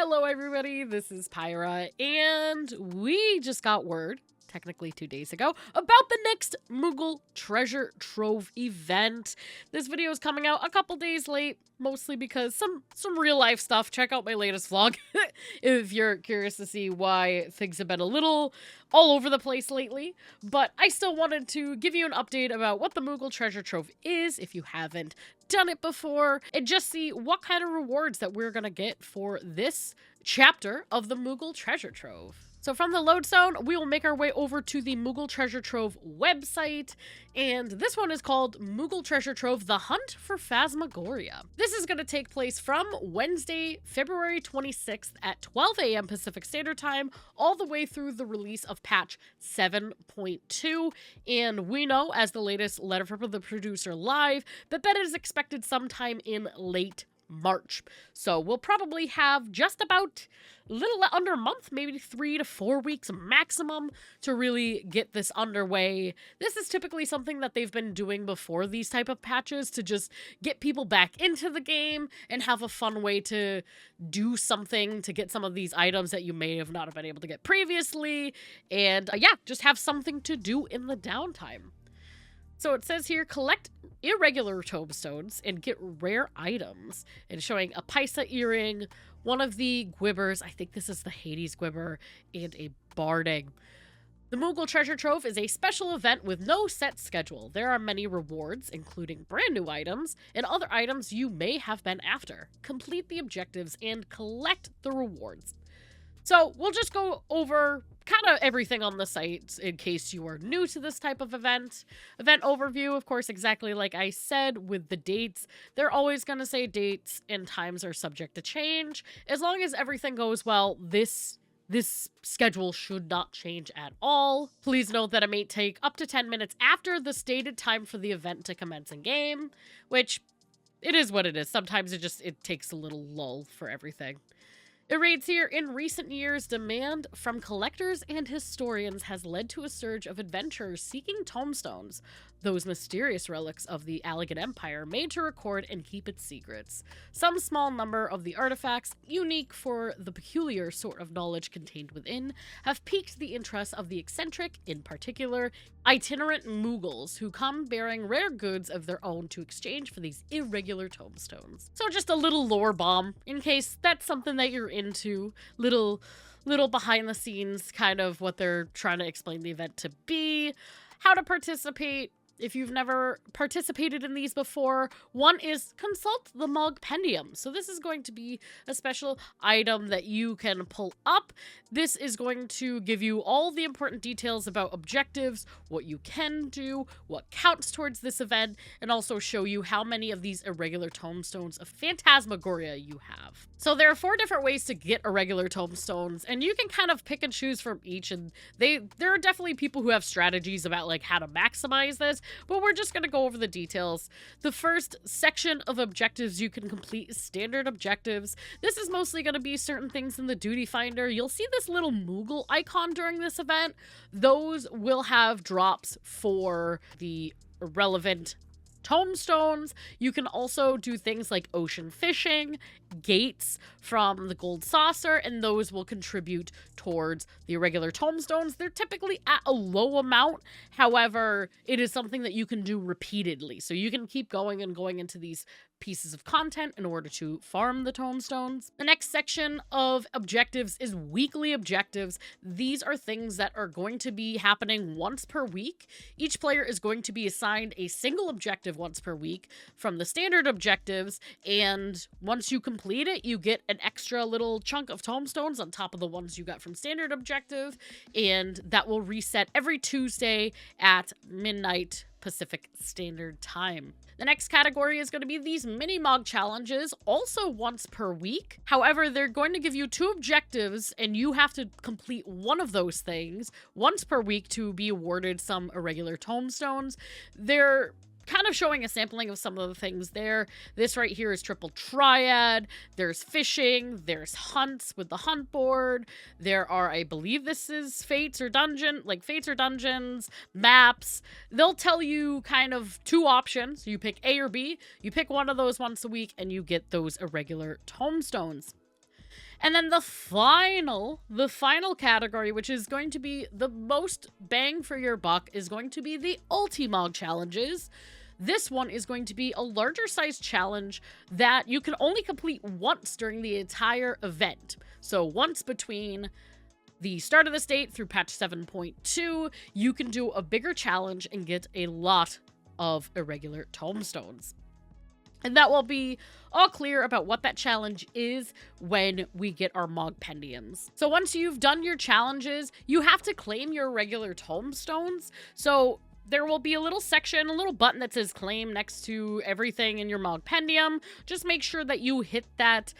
Hello everybody, this is Pyra, and we just got word, technically 2 days ago, about the next Moogle Treasure Trove event. This video is coming out a couple days late, mostly because some real life stuff. Check out my latest vlog if you're curious to see why things have been a little all over the place lately. But I still wanted to give you an update about what the Moogle Treasure Trove is, if you haven't done it before, and just see what kind of rewards that we're gonna get for this chapter of the Moogle Treasure Trove. So from the lodestone, we will make our way over to the Moogle Treasure Trove website, and this one is called Moogle Treasure Trove: The Hunt for Phantasmagoria. This is going to take place from Wednesday, February 26th at 12 a.m. Pacific Standard Time, all the way through the release of patch 7.2, and we know, as the latest letter from the producer live, that is expected sometime in late March. So we'll probably have just about a little under a month, maybe 3 to 4 weeks maximum, to really get this underway. This is typically something that they've been doing before these type of patches, to just get people back into the game and have a fun way to do something to get some of these items that you may have not have been able to get previously, and yeah, just have something to do in the downtime. So it says here, collect irregular tombstones and get rare items. And showing a Paisa earring, one of the Gwibbers, I think this is the Hades Gwibber, and a Barding. The Moogle Treasure Trove is a special event with no set schedule. There are many rewards, including brand new items and other items you may have been after. Complete the objectives and collect the rewards. So we'll just go over kind of everything on the site in case you are new to this type of event. Event overview, of course, exactly like I said with the dates. They're always going to say dates and times are subject to change. As long as everything goes well, this schedule should not change at all. Please note that it may take up to 10 minutes after the stated time for the event to commence in game, which it is what it is. Sometimes it takes a little lull for everything. It reads here, in recent years, demand from collectors and historians has led to a surge of adventurers seeking tombstones, those mysterious relics of the Allegan Empire made to record and keep its secrets. Some small number of the artifacts, unique for the peculiar sort of knowledge contained within, have piqued the interest of the eccentric, in particular, itinerant Moogles, who come bearing rare goods of their own to exchange for these irregular tombstones. So just a little lore bomb, in case that's something that you're into. Little behind the scenes, kind of what they're trying to explain the event to be. How to participate. If you've never participated in these before, one is consult the Mogpendium. So this is going to be a special item that you can pull up. This is going to give you all the important details about objectives, what you can do, what counts towards this event, and also show you how many of these irregular tombstones of Phantasmagoria you have. So there are 4 different ways to get irregular tombstones, and you can kind of pick and choose from each, and there are definitely people who have strategies about like how to maximize this, but we're just going to go over the details. The first section of objectives you can complete is standard objectives. This is mostly going to be certain things in the duty finder. You'll see this little Moogle icon during this event. Those will have drops for the relevant tombstones. You can also do things like ocean fishing, gates from the gold saucer, and those will contribute towards the irregular tombstones. They're typically at a low amount. However, it is something that you can do repeatedly. So you can keep going and going into these pieces of content in order to farm the tombstones. The next section of objectives is weekly objectives. These are things that are going to be happening once per week. Each player is going to be assigned a single objective once per week from the standard objectives, and once you complete it, you get an extra little chunk of tombstones on top of the ones you got from standard objective, and that will reset every Tuesday at midnight Pacific Standard Time. The next category is going to be these mini-mog challenges, also once per week. However, they're going to give you 2 objectives, and you have to complete one of those things once per week to be awarded some irregular tombstones. They're kind of showing a sampling of some of the things there. This right here is triple triad. There's fishing. There's hunts with the hunt board. There are, I believe this is fates or dungeons, maps. They'll tell you kind of 2 options. You pick A or B. You pick one of those once a week and you get those irregular tombstones. And then the final category, which is going to be the most bang for your buck, is going to be the Ultimog challenges. This one is going to be a larger size challenge that you can only complete once during the entire event. So once between the start of the state through patch 7.2, you can do a bigger challenge and get a lot of irregular tombstones. And that will be all clear about what that challenge is when we get our Mogpendiums. So once you've done your challenges, you have to claim your irregular tombstones. So there will be a little section, a little button that says claim next to everything in your Mogpendium. Just make sure that you hit that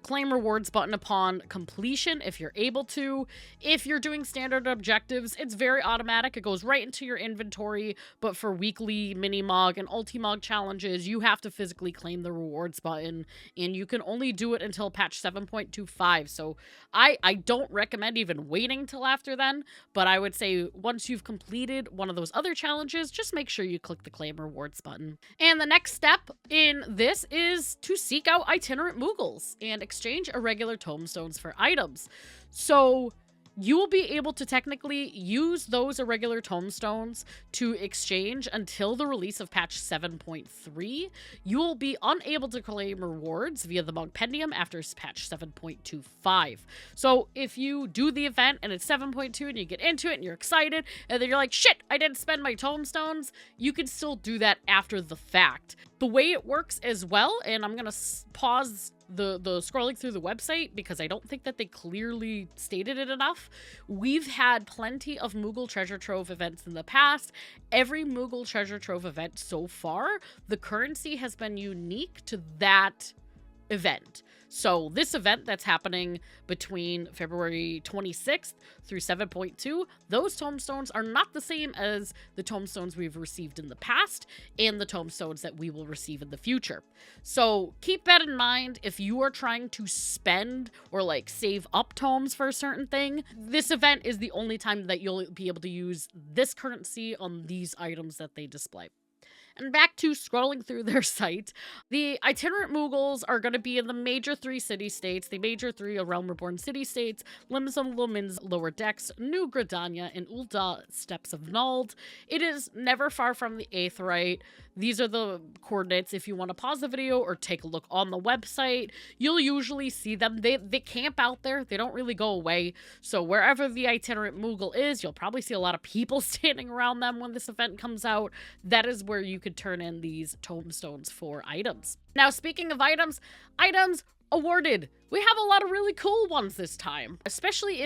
claim rewards button upon completion if you're able to. If you're doing standard objectives, it's very automatic. It goes right into your inventory, but for weekly mini-mog and ulti-mog challenges, you have to physically claim the rewards button, and you can only do it until patch 7.25. So I don't recommend even waiting till after then, but I would say once you've completed one of those other challenges, just make sure you click the claim rewards button. And the next step in this is to seek out itinerant Moogles and exchange irregular tombstones for items. So you will be able to technically use those irregular tombstones to exchange until the release of patch 7.3. You will be unable to claim rewards via the Mogpendium after patch 7.25. So if you do the event and it's 7.2 and you get into it and you're excited and then you're like, shit, I didn't spend my tombstones, you can still do that after the fact. The way it works as well, and I'm going to pause the scrolling through the website because I don't think that they clearly stated it enough. We've had plenty of Moogle Treasure Trove events in the past. Every Moogle Treasure Trove event so far, the currency has been unique to that event. So this event that's happening between February 26th through 7.2, those tombstones are not the same as the tombstones we've received in the past and the tombstones that we will receive in the future. So keep that in mind if you are trying to spend or like save up tomes for a certain thing. This event is the only time that you'll be able to use this currency on these items that they display. And back to scrolling through their site, the itinerant Moogles are going to be in the major 3 city-states, the major 3 Realm Reborn city-states, Limsa Lomin's Lower Decks, New Gridania, and Ul'dah Steppes of Nald. It is never far from the Aetheryte. These are the coordinates if you want to pause the video or take a look on the website. You'll usually see them. They camp out there. They don't really go away. So wherever the itinerant Moogle is, you'll probably see a lot of people standing around them when this event comes out. That is where you could turn in these tombstones for items. Now, speaking of items awarded. We have a lot of really cool ones this time, especially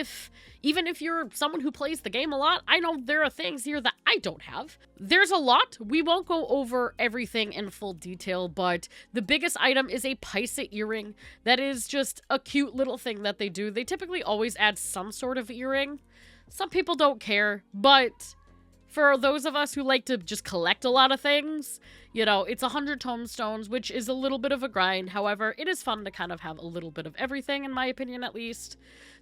even if you're someone who plays the game a lot. I know there are things here that I don't have. There's a lot. We won't go over everything in full detail, but the biggest item is a Paisa earring. That is just a cute little thing that they do. They typically always add some sort of earring. Some people don't care, but for those of us who like to just collect a lot of things, you know, it's 100 tombstones, which is a little bit of a grind. However, it is fun to kind of have a little bit of everything, in my opinion, at least.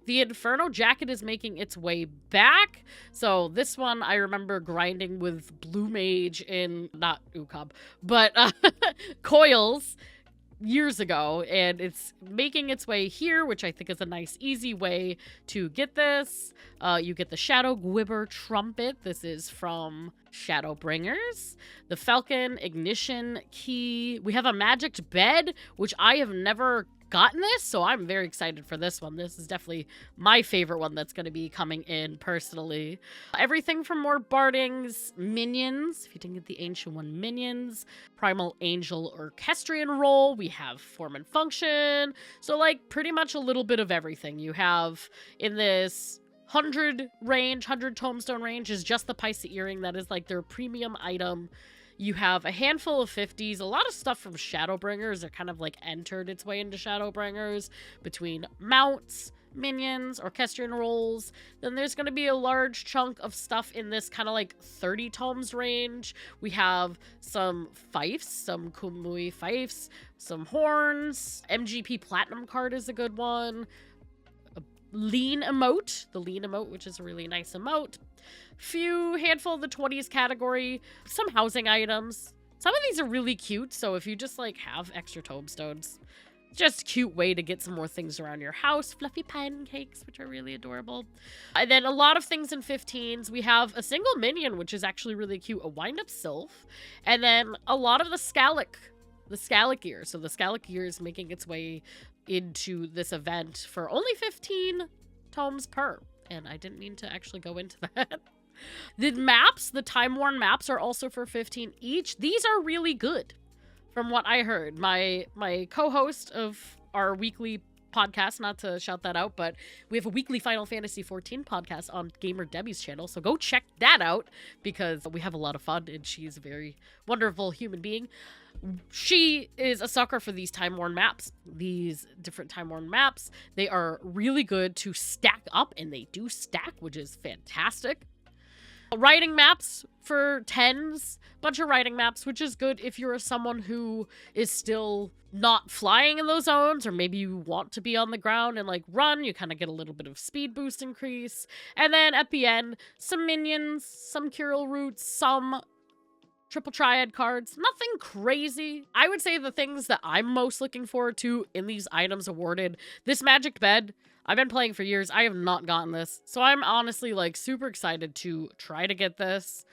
The Inferno jacket is making its way back. So this one, I remember grinding with Blue Mage in, not Ukab, but Coils years ago, and it's making its way here, which I think is a nice, easy way to get this. You get the Shadow Gwibber Trumpet. This is from Shadowbringers. The Falcon Ignition Key. We have a Magicked Bed, which I have never gotten this, so I'm very excited for this one. This is definitely my favorite one that's going to be coming in personally. Everything from more Bardings, minions, if you didn't get the Ancient One minions, Primal Angel Orchestrion Roll, we have Form and Function, so like pretty much a little bit of everything. You have in this 100 tombstone range is just the Paisa earring. That is like their premium item. You have a handful of 50s, a lot of stuff from Shadowbringers that kind of like entered its way into Shadowbringers between mounts, minions, Orchestrion rolls. Then there's going to be a large chunk of stuff in this kind of like 30 tomes range. We have some fifes, some Kumui fifes, some horns. MGP Platinum card is a good one. A lean emote, the lean emote, which is a really nice emote. Handful of the 20s category, some housing items. Some of these are really cute, so if you just like have extra tombstones, Just a cute way to get some more things around your house. Fluffy pancakes, which are really adorable. And then a lot of things in 15s. We have a single minion, which is actually really cute. A wind-up sylph. And then a lot of the Scalic gear. So the Scalic gear is making its way into this event for only 15 tomes per. And I didn't mean to actually go into that. The maps, the time-worn maps, are also for 15 each. These are really good. From what I heard, my co-host of our weekly podcast, not to shout that out, but we have a weekly Final Fantasy XIV podcast on Gamer Debbie's channel, so go check that out because we have a lot of fun and she's a very wonderful human being. She is a sucker for these time-worn maps, these different time-worn maps. They are really good to stack up, and they do stack, which is fantastic. Writing maps for 10s, bunch of writing maps, which is good if you're someone who is still not flying in those zones, or maybe you want to be on the ground and like run, you kind of get a little bit of speed boost increase. And then at the end, some minions, some Curel roots, some triple triad cards, nothing crazy. I would say the things that I'm most looking forward to in these items awarded, this magic bed, I've been playing for years. I have not gotten this. So I'm honestly like super excited to try to get this.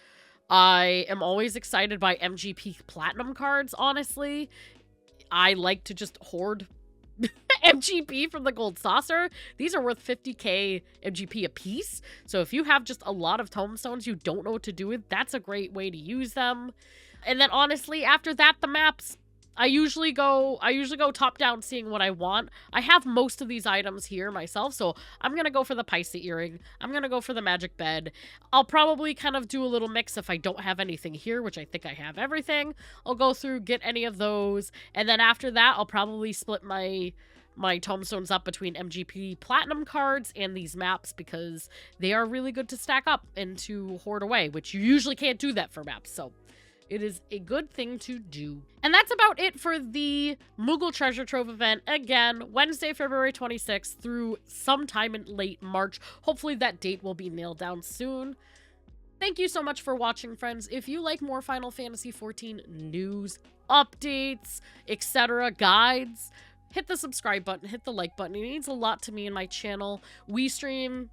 I am always excited by MGP Platinum cards, honestly. I like to just hoard MGP from the Gold Saucer. These are worth 50k MGP a piece. So if you have just a lot of tomestones you don't know what to do with, that's a great way to use them. And then honestly, after that, the maps. I usually go top down seeing what I want. I have most of these items here myself, so I'm going to go for the Paisa earring. I'm going to go for the magic bed. I'll probably kind of do a little mix if I don't have anything here, which I think I have everything. I'll go through, get any of those, and then after that, I'll probably split my tomestones up between MGP Platinum cards and these maps because they are really good to stack up and to hoard away, which you usually can't do that for maps, so it is a good thing to do. And that's about it for the Moogle Treasure Trove event. Again, Wednesday, February 26th through sometime in late March. Hopefully that date will be nailed down soon. Thank you so much for watching, friends. If you like more Final Fantasy XIV news, updates, etc., guides, hit the subscribe button, hit the like button. It means a lot to me and my channel. We stream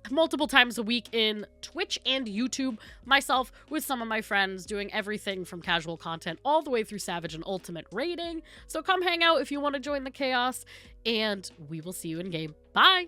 multiple times a week in Twitch and YouTube, myself with some of my friends, doing everything from casual content all the way through Savage and Ultimate raiding. So come hang out if you want to join the chaos, and we will see you in game. Bye!